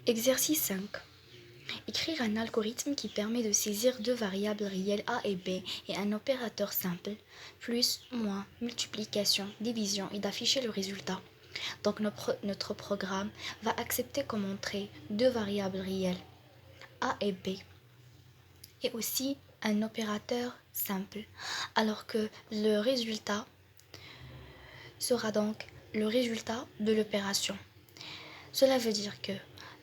Exercice 5. Écrire un algorithme qui permet de saisir deux variables réelles A et B et un opérateur simple, plus, moins, multiplication, division et d'afficher le résultat. Donc notre programme va accepter comme entrée deux variables réelles A et B et aussi un opérateur simple, alors que le résultat sera donc le résultat de l'opération. Cela veut dire que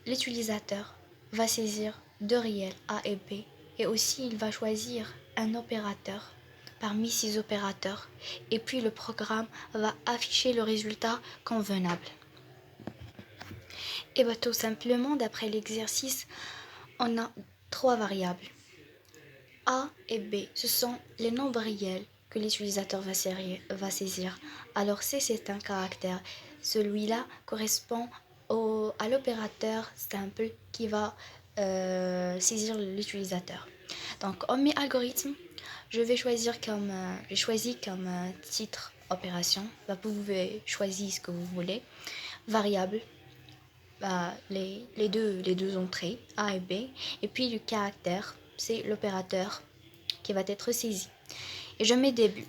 l'utilisateur va saisir deux réels A et B et aussi il va choisir un opérateur parmi ces opérateurs et puis le programme va afficher le résultat convenable. Et bien tout simplement, d'après l'exercice, on a trois variables. A et B, ce sont les nombres réels que l'utilisateur va saisir. Alors C, c'est un caractère. Celui-là correspond à l'opérateur simple qui va saisir l'utilisateur. Donc, en mes algorithmes, j'ai choisi comme titre opération. Vous pouvez choisir ce que vous voulez. Variable, les deux entrées, A et B. Et puis le caractère, c'est l'opérateur qui va être saisi. Et je mets début.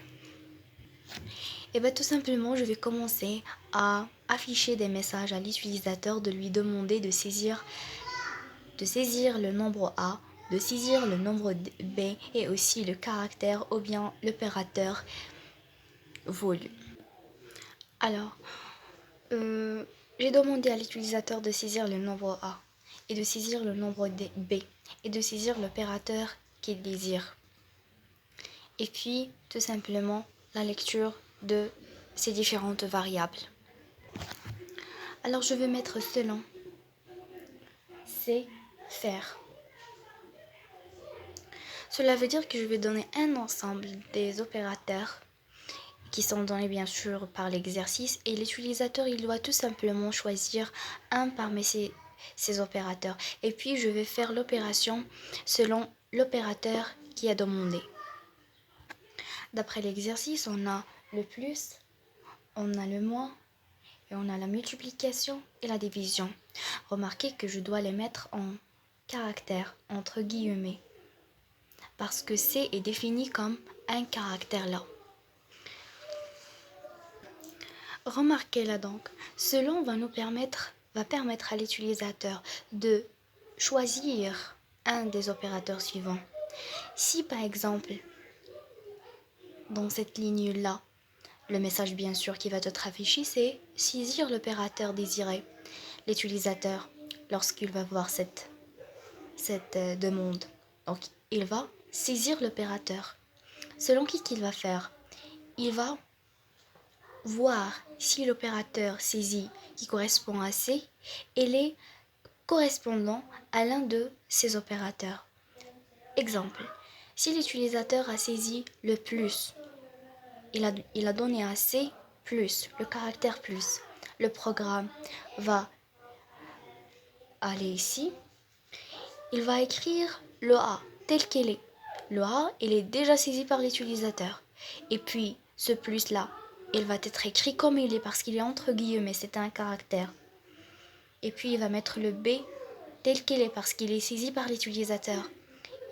Et bien tout simplement, je vais commencer à afficher des messages à l'utilisateur, de lui demander de saisir le nombre A, de saisir le nombre B et aussi le caractère ou bien l'opérateur voulu. Alors, j'ai demandé à l'utilisateur de saisir le nombre A et de saisir le nombre B et de saisir l'opérateur qu'il désire. Et puis, tout simplement, la lecture de ces différentes variables. Alors, je vais mettre selon. C'est faire. Cela veut dire que je vais donner un ensemble des opérateurs qui sont donnés bien sûr par l'exercice et l'utilisateur il doit tout simplement choisir un parmi ces opérateurs et puis je vais faire l'opération selon l'opérateur qui a demandé. D'après l'exercice, on a le plus, on a le moins et on a la multiplication et la division. Remarquez que je dois les mettre en caractère entre guillemets parce que C est défini comme un caractère là. Remarquez là donc, selon va permettre à l'utilisateur de choisir un des opérateurs suivants. Si par exemple, dans cette ligne-là, le message bien sûr qui va être affiché, c'est saisir l'opérateur désiré. L'utilisateur, lorsqu'il va voir cette demande, donc il va saisir l'opérateur. Selon qui qu'il va faire, il va voir si l'opérateur saisi qui correspond à C est correspondant à l'un de ces opérateurs. Exemple, si l'utilisateur a saisi le plus, il a donné à C plus, le caractère plus, le programme va aller ici, il va écrire le A tel qu'il est. Le A, il est déjà saisi par l'utilisateur. Et puis, ce plus-là, il va être écrit comme il est parce qu'il est entre guillemets, c'est un caractère. Et puis, il va mettre le B tel qu'il est parce qu'il est saisi par l'utilisateur.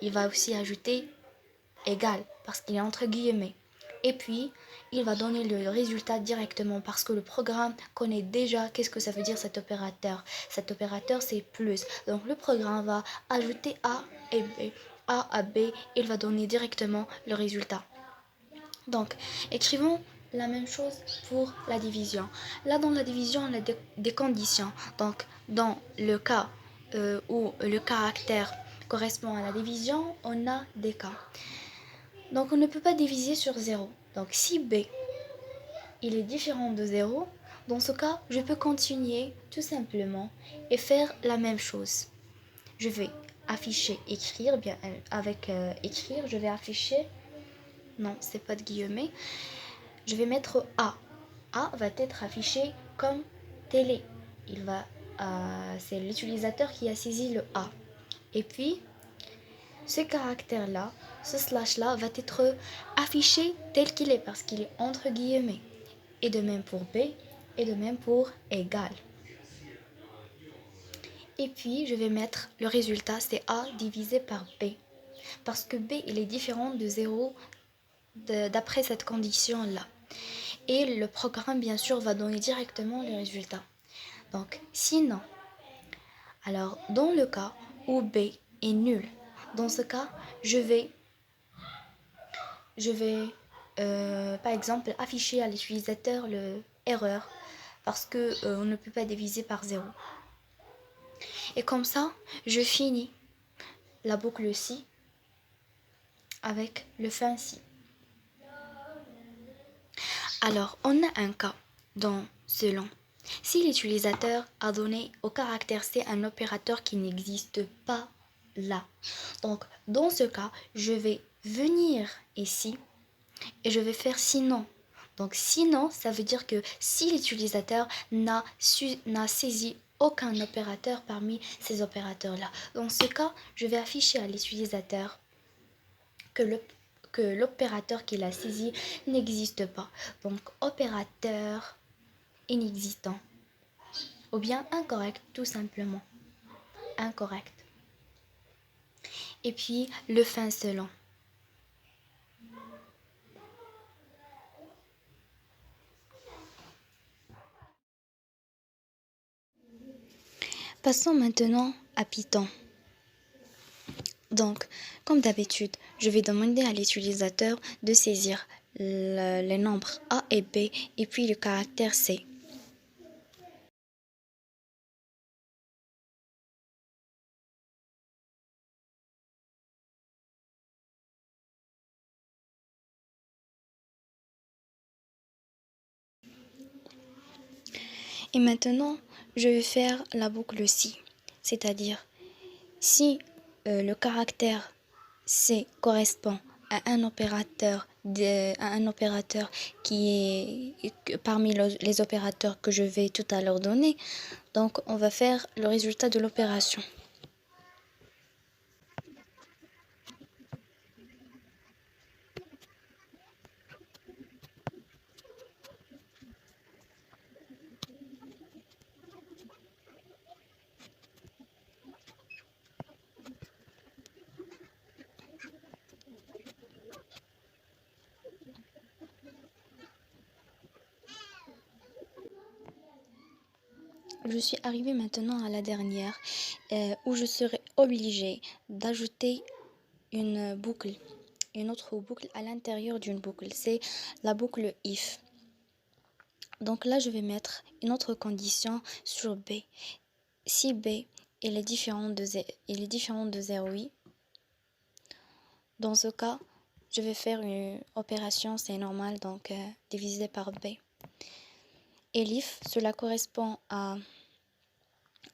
Il va aussi ajouter égal parce qu'il est entre guillemets. Et puis, il va donner le résultat directement parce que le programme connaît déjà qu'est-ce que ça veut dire cet opérateur. Cet opérateur, c'est plus. Donc, le programme va ajouter A et B. A à B, il va donner directement le résultat. Donc, écrivons la même chose pour la division. Là, dans la division, on a des conditions. Donc, dans le cas où le caractère correspond à la division, on a des cas. Donc, on ne peut pas diviser sur 0. Donc, si B, il est différent de 0, dans ce cas, je peux continuer tout simplement et faire la même chose. Je vais afficher écrire, bien avec écrire, je vais afficher, non, c'est pas de guillemets, je vais mettre A. A va être affiché comme télé. C'est l'utilisateur qui a saisi le A. Et puis, ce caractère-là, ce slash-là va être affiché tel qu'il est parce qu'il est entre guillemets. Et de même pour B et de même pour égal. Et puis, je vais mettre le résultat, c'est A divisé par B. Parce que B, il est différent de 0 d'après cette condition-là. Et le programme, bien sûr, va donner directement le résultat. Donc, sinon, alors, dans le cas où B est nul, dans ce cas, je vais par exemple, afficher à l'utilisateur le erreur parce que on ne peut pas diviser par 0. Et comme ça, je finis la boucle si avec le fin si. Alors, on a un cas dans selon. Si l'utilisateur a donné au caractère C un opérateur qui n'existe pas là. Donc, dans ce cas, je vais venir ici et je vais faire sinon. Donc, sinon, ça veut dire que si l'utilisateur n'a saisi aucun opérateur parmi ces opérateurs-là. Dans ce cas, je vais afficher à l'utilisateur que l'opérateur qu'il a saisi n'existe pas. Donc, opérateur inexistant. Ou bien incorrect, tout simplement. Incorrect. Et puis, le fin selon. Passons maintenant à Python. Donc, comme d'habitude, je vais demander à l'utilisateur de saisir les nombres A et B et puis le caractère C. Et maintenant, je vais faire la boucle si, c'est-à-dire si le caractère C correspond à un opérateur qui est parmi les opérateurs que je vais tout à l'heure donner, donc on va faire le résultat de l'opération. Je suis arrivée maintenant à la dernière où je serai obligée d'ajouter une autre boucle à l'intérieur d'une boucle. C'est la boucle if. Donc là, je vais mettre une autre condition sur B. Si B il est différent de 0,8, dans ce cas, je vais faire une opération, c'est normal, donc divisé par B. Et l'if, cela correspond à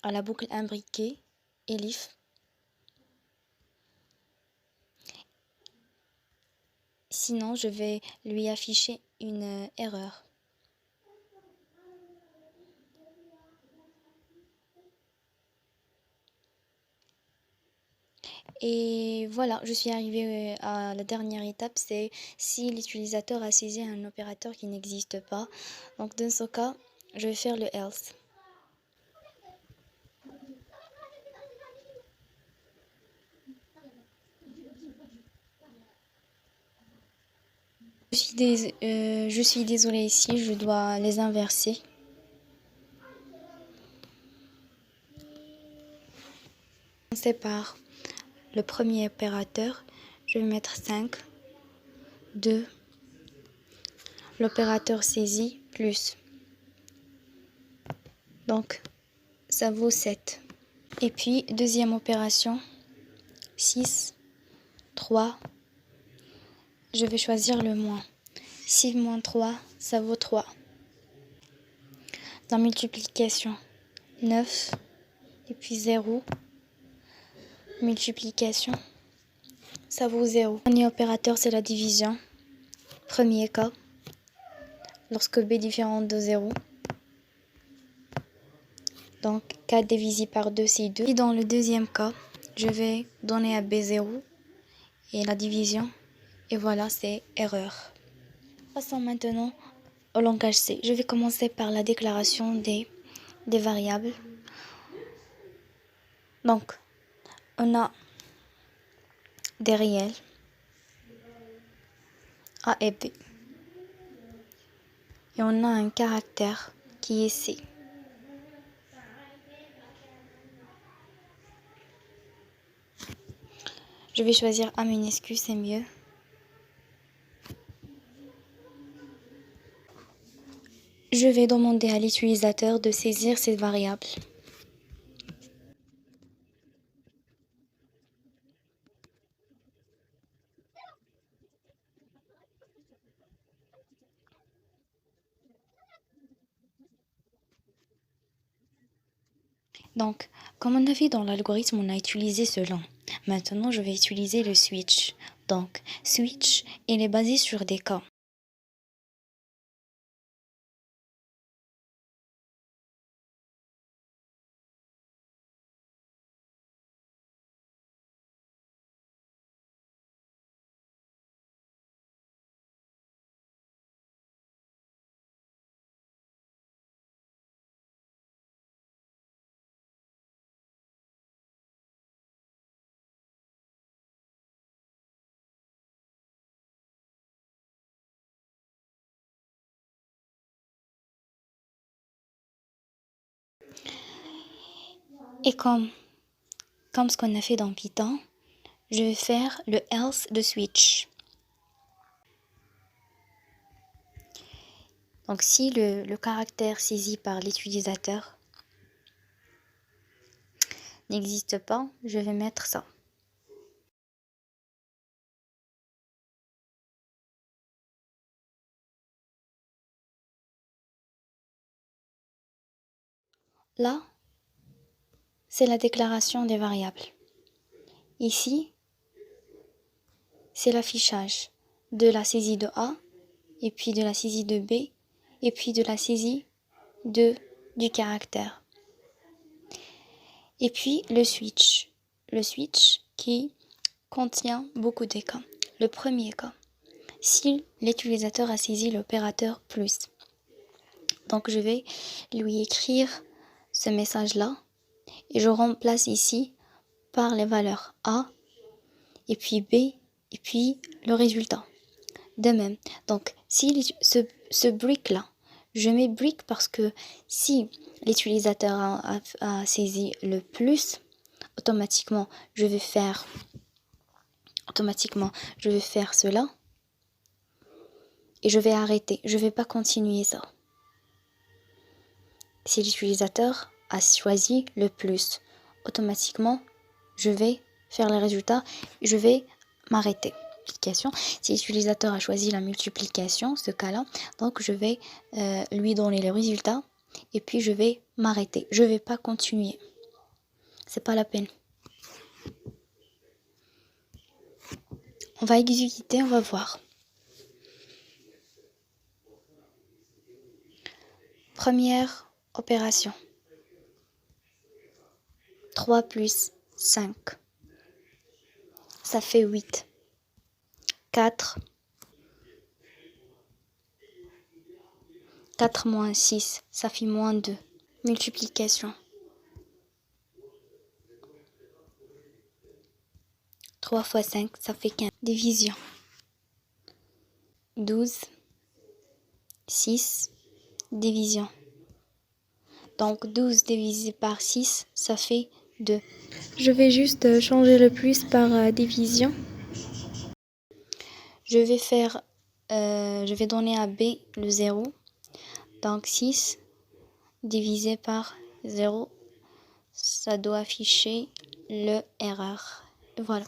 la boucle imbriquée, elif. Sinon, je vais lui afficher une erreur. Et voilà, je suis arrivée à la dernière étape, c'est si l'utilisateur a saisi un opérateur qui n'existe pas. Donc dans ce cas, je vais faire le else. Je suis désolée ici, je dois les inverser. On sépare le premier opérateur, je vais mettre 5, 2, l'opérateur saisi plus. Donc, ça vaut 7. Et puis, deuxième opération, 6, 3, je vais choisir le moins. 6 moins 3, ça vaut 3. La multiplication, 9, et puis 0. Multiplication, ça vaut 0. Le dernier opérateur, c'est la division. Premier cas, lorsque B est différent de 0. Donc 4 divisé par 2, c'est 2. Et dans le deuxième cas, je vais donner à B 0 et la division. Et voilà, c'est erreur. Passons maintenant au langage C. Je vais commencer par la déclaration des variables. Donc, on a des réels A et B. Et on a un caractère qui est C. Je vais choisir A minuscule, c'est mieux. Je vais demander à l'utilisateur de saisir cette variable. Donc, comme on a vu dans l'algorithme, on a utilisé ce long. Maintenant, je vais utiliser le switch. Donc, switch, il est basé sur des cas. Et comme ce qu'on a fait dans Python, je vais faire le else de switch. Donc, si le caractère saisi par l'utilisateur n'existe pas, je vais mettre ça. Là, c'est la déclaration des variables. Ici, c'est l'affichage de la saisie de A, et puis de la saisie de B, et puis de la saisie du caractère. Et puis le switch. Le switch qui contient beaucoup de cas. Le premier cas, si l'utilisateur a saisi l'opérateur plus. Donc je vais lui écrire ce message-là et je remplace ici par les valeurs A et puis B et puis le résultat. De même, donc si ce brick-là, je mets brick parce que si l'utilisateur a saisi le plus, automatiquement je vais faire cela et je vais arrêter. Je ne vais pas continuer ça. Si l'utilisateur a choisi le plus, automatiquement je vais faire les résultats et je vais m'arrêter. Si l'utilisateur a choisi la multiplication, ce cas-là, donc je vais lui donner les résultats et puis je vais m'arrêter. Je ne vais pas continuer. C'est pas la peine. On va exécuter, on va voir. Première opération. 3 plus 5. Ça fait 8. 4. 4 moins 6, ça fait moins 2. Multiplication. 3 fois 5, ça fait 15. Division. 12. 6. Division. Donc 12 divisé par 6, ça fait 2. Je vais juste changer le plus par division. Je vais donner à B le 0. Donc 6 divisé par 0, ça doit afficher le erreur. Voilà.